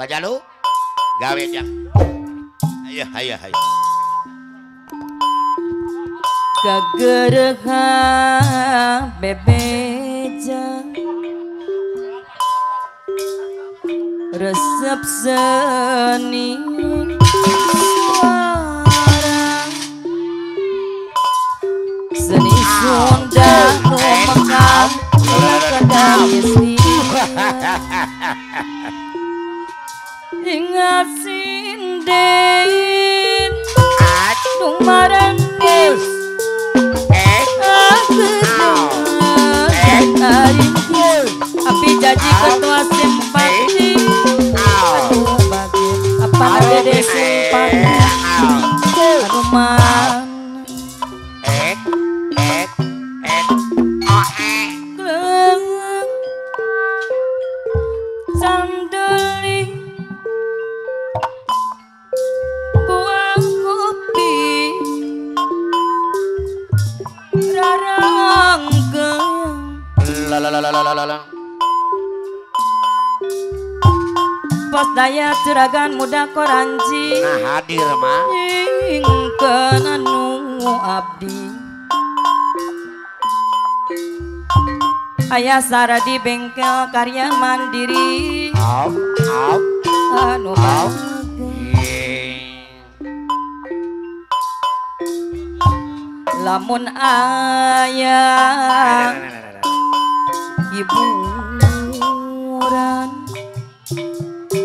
Bajalu gawe jang. Ayo ayo ayo. Kagereha bebeja resep seni suara seni Sunda Mekah kadang istri ingat sinden numarangis api janji ketua simpati apa dede simpati rumah sandali buang kopi Pos daya curagan muda koranji nah hadir mah ingkeun anu abdi aya saradi bengkel karya mandiri anu lamun aya hiburan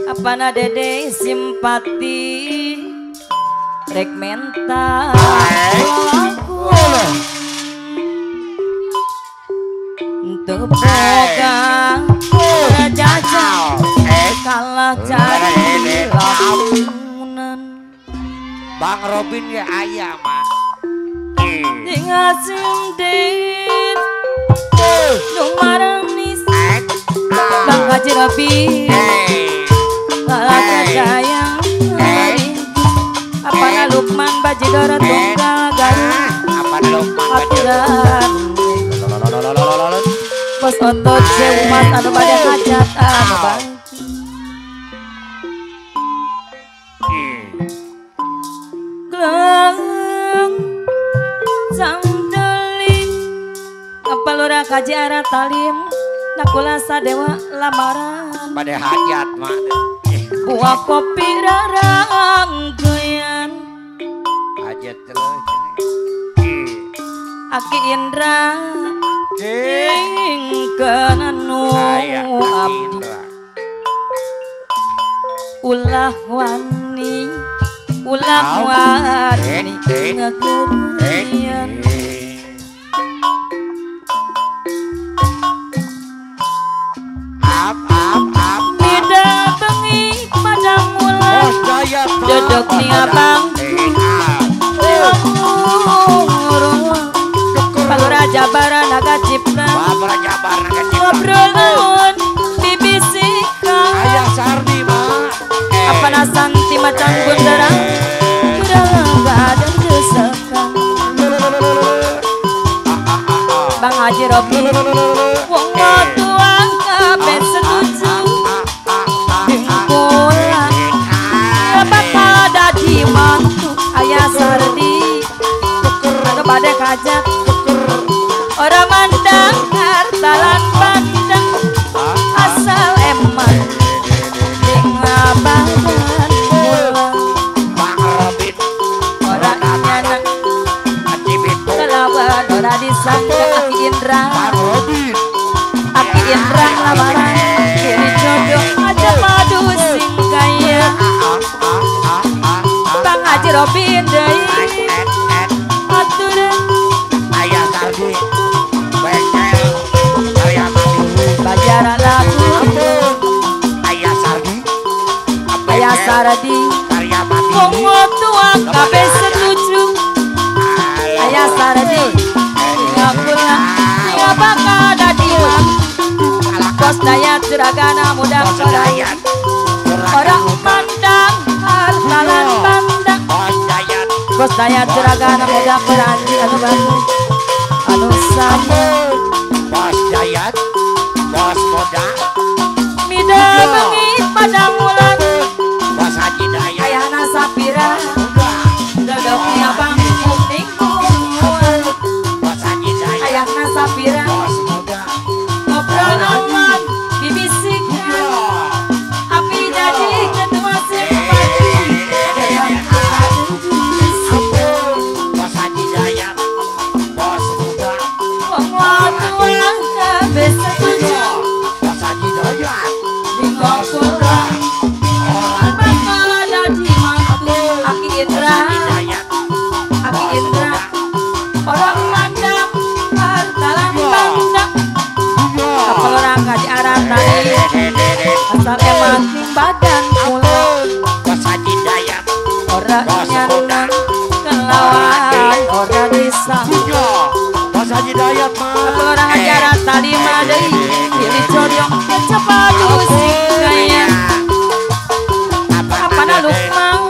apana dede simpati rek mental untuk boga jajal kalah cari lamunan Bang Robin ya ayah mah tinggal sindir numaranis Bang Haji Robin kalah sayang apana Lukman Bajidoro tunggal garuh apana Lukman aturan bos otot seumas anu bade hajat anu bangki Gleng sandeli apa lurah kaji arah talim nakula sadewa lamaran pada hajat mah buah kopi rarangkeun hajat terus Aki Indra ingkeun anu abdi ulah wani ngagerian beda bengi padang ulah duduk ning abang Palura Jabar Naga Cipta ngobrol naon bibisikan ayah Sardi mah apa nasanti macan bundara udah gak ada desakan Bang Haji Robi wong tuang kabeh setuju dengkulan bakal dadi mantu ayah Sardi anu bade kajak orang mandang hartalan pandang asal emang dengabangan mula Bang Robin orang nyana kelawan orang disangka Aki Indra Aki Indra lamaran kiri jodoh aja madu sing kaya Bang Haji Robin deui aturan ayah Sardi bengkel karya mandiri bajara lagu ayah Sardi ayah Sardi karya mandiri wong tua kabeh setuju ayah Sardi ngapura ya bakal dadi bos daya curagana muda korayan orang mandang hartalan pandang bos daya curagana muda korayan anu bagus anu sabar Bos Jayat Bos Moda mida bengi padang ulang pura Bangada di mantu Aki Indra orang mandang hartalan mandang kapal orang kaji arah tadi asal emating badan pulang orang nyanang kelawan orang desa kapal orang kaji arah tadi madai pilih coriong kecepadu singkaya apa naluk mau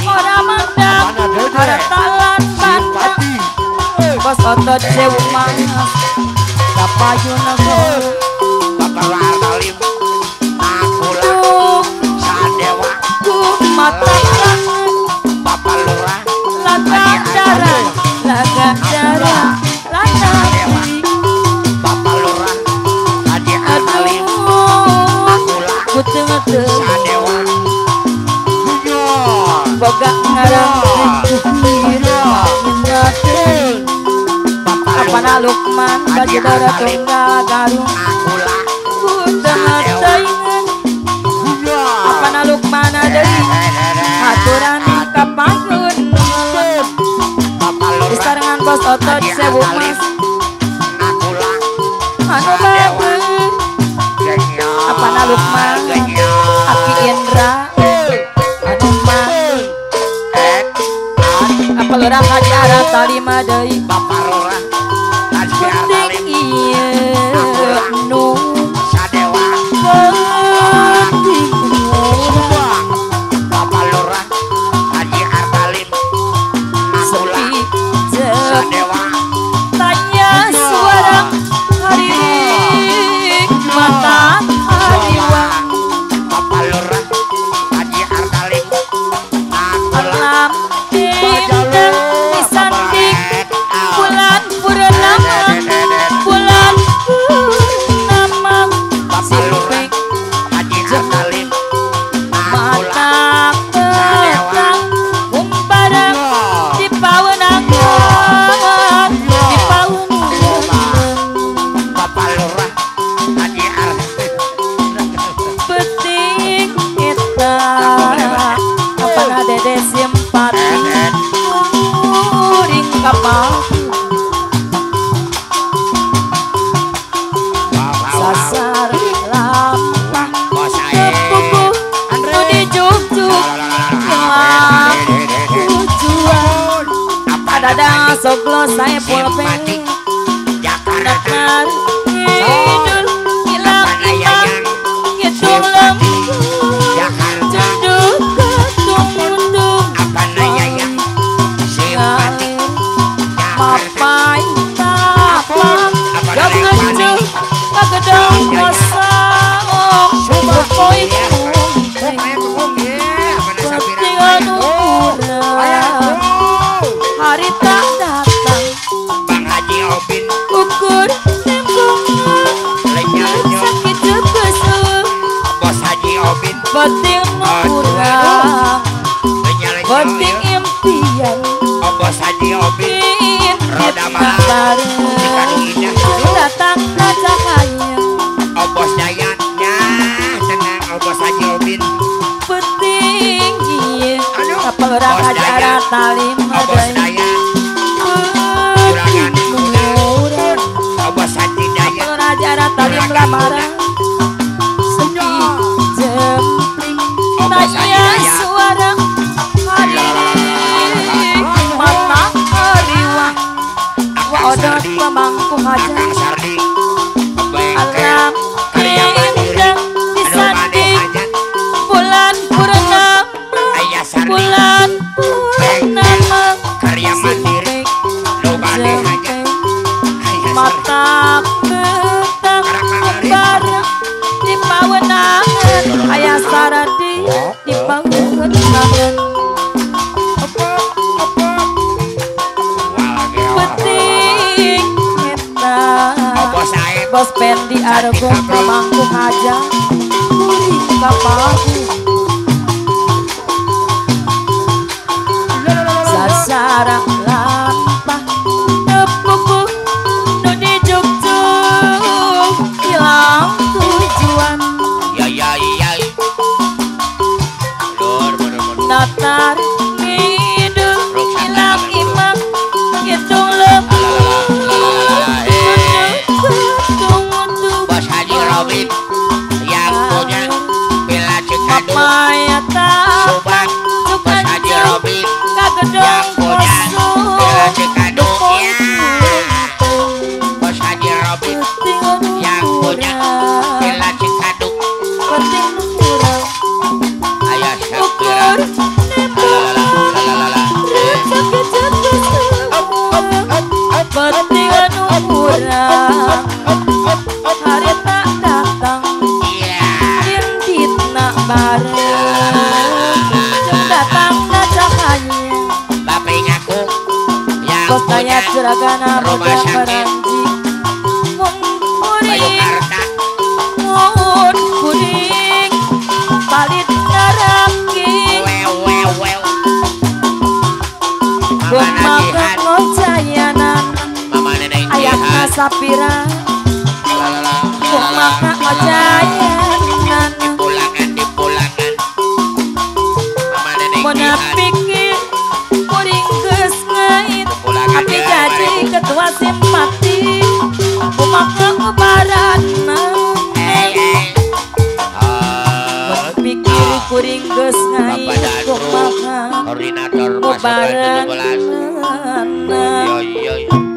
orang mandang hartalan mandang bos otot sewu mangas kapayun aku ku mata laga darah aduh ku tengah boga ngarang apa na Lukman bajidara tunggal garung ku tengah taingan apa na Lukman adai aturan kapayun disarangan bos otot sewu mas anu banget apa na Lukman Aki Indra anu mah apa lurang kaji arah tali madai penting iya nu tanya suara haririk mata hariwang alam bintang disandik bulan purnama bulan purnama simpek jengking mata petang umbarang di pawenangan di peting kita apa na dede simpati uring kapal sasar lampah kepuku nu dijuk-juk hilang tujuan ada soglo saya pulpen dakar hidul hilang imam hitung lembut cenduk ketung mundung mapai tapang gak ngecuk kagedang kosong pokoi ketingan urang hari tak datang ukur tembongan sakit jebesuk penting urang penting impian ingin kita bareng datang cahaya penting iya kapal orang acara tali madai murah kapal acara tali lamaran sepi jempling tanya suara haririk mata hariwang wa odot pemangku hajar alam bintang disanding bulan purnama bulan purnama simpek jempek mata petang umbarang di pawenangan ayah saradi di pawenangan penting kita bos Pendi Argo pemangku aja kuring kapaku sasarang lampah tepuku nu dijuk-juk hilang tujuan bareng datang na cahaya Bapak ngaku yang bos daya punya jeragana rumah muda sakit meranji mun Bayu kuring Karta mun kuring palit naraki Wew Mama Gumaka Najihan ngojayanan Mama Nenek ayatna Jihan sapira Gumaka ngojayanan Dipulangan Mama Nenek Mona Jihan pikir kuring geus ngait Dipulangan Tapi ya, jadi Ibu. ketua simpati Gumaka ngebarana Mona pikir kuring geus ngait Bapak Dandru Gumaka Koordinator pasukan 17 ngebarana Yo